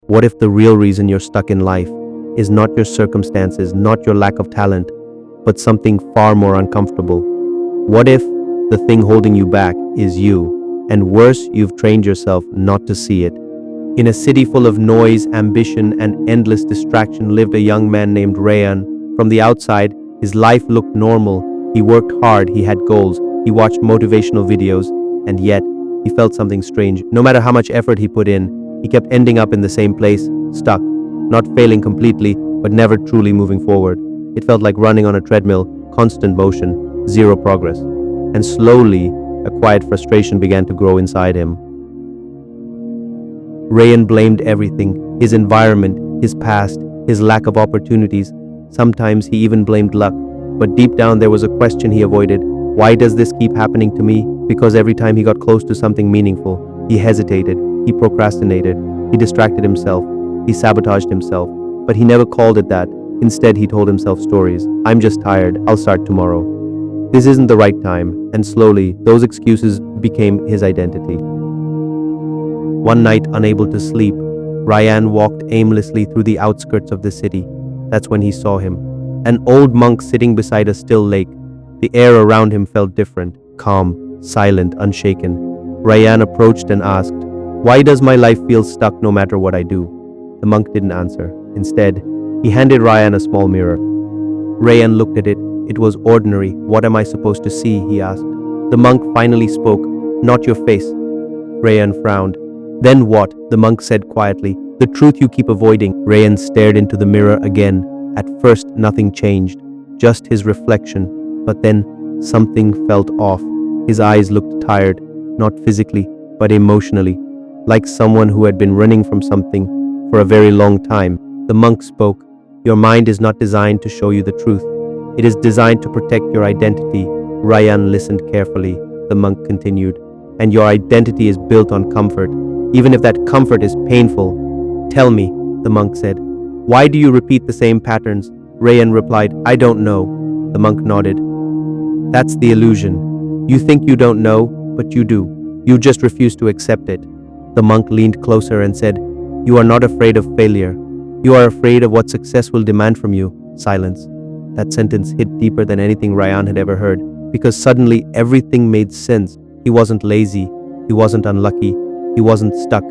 What if the real reason you're stuck in life is not your circumstances, not your lack of talent, but something far more uncomfortable? What if the thing holding you back is you, and worse, you've trained yourself not to see it? In a city full of noise, ambition, and endless distraction lived a young man named Rayan. From the outside, his life looked normal. He worked hard, he had goals, he watched motivational videos, and yet he felt something strange. No matter how much effort he put in, he kept ending up in the same place, stuck, not failing completely, but never truly moving forward. It felt like running on a treadmill, constant motion, zero progress. And slowly, a quiet frustration began to grow inside him. Rayan blamed everything, his environment, his past, his lack of opportunities. Sometimes he even blamed luck. But deep down there was a question he avoided. Why does this keep happening to me? Because every time he got close to something meaningful, he hesitated, he procrastinated, he distracted himself, he sabotaged himself. But he never called it that. Instead, he told himself stories. I'm just tired, I'll start tomorrow. This isn't the right time. And slowly, those excuses became his identity. One night, unable to sleep, Rayan walked aimlessly through the outskirts of the city. That's when he saw him. An old monk sitting beside a still lake. The air around him felt different, calm, silent, unshaken. Rayan approached and asked, "Why does my life feel stuck no matter what I do?" The monk didn't answer. Instead, he handed Rayan a small mirror. Rayan looked at it. It was ordinary. "What am I supposed to see?" he asked. The monk finally spoke. "Not your face." Rayan frowned. "Then what?" the monk said quietly. "The truth you keep avoiding." Rayan stared into the mirror again. At first, nothing changed, just his reflection. But then, something felt off. His eyes looked tired, not physically, but emotionally, like someone who had been running from something for a very long time. The monk spoke. "Your mind is not designed to show you the truth. It is designed to protect your identity." Rayan listened carefully. The monk continued, "And your identity is built on comfort, even if that comfort is painful." "Tell me," the monk said, "why do you repeat the same patterns?" Rayan replied, "I don't know." The monk nodded. "That's the illusion. You think you don't know, but you do. You just refuse to accept it." The monk leaned closer and said, "You are not afraid of failure. You are afraid of what success will demand from you." Silence. That sentence hit deeper than anything Rayan had ever heard, because suddenly everything made sense. He wasn't lazy. He wasn't unlucky. He wasn't stuck.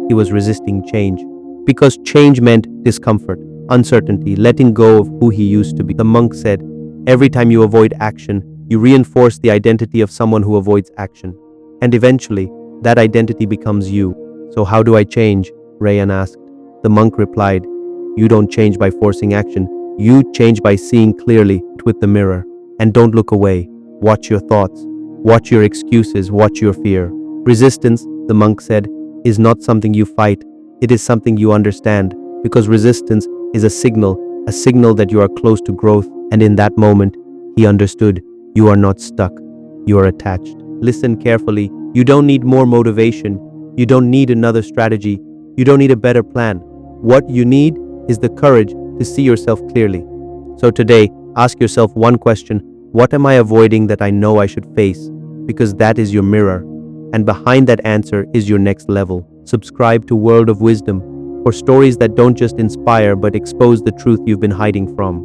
He was resisting change. Because change meant discomfort, uncertainty, letting go of who he used to be. The monk said, "Every time you avoid action, you reinforce the identity of someone who avoids action. And eventually, that identity becomes you." "So how do I change?" Rayan asked. The monk replied, "You don't change by forcing action. You change by seeing clearly with the mirror. And don't look away. Watch your thoughts. Watch your excuses. Watch your fear." Resistance, the monk said, is not something you fight. It is something you understand. Because resistance is a signal that you are close to growth. And in that moment, he understood. You are not stuck. You are attached. Listen carefully. You don't need more motivation. You don't need another strategy. You don't need a better plan. What you need is the courage to see yourself clearly. So today, ask yourself one question. What am I avoiding that I know I should face? Because that is your mirror. And behind that answer is your next level. Subscribe to World of Wisdom for stories that don't just inspire but expose the truth you've been hiding from.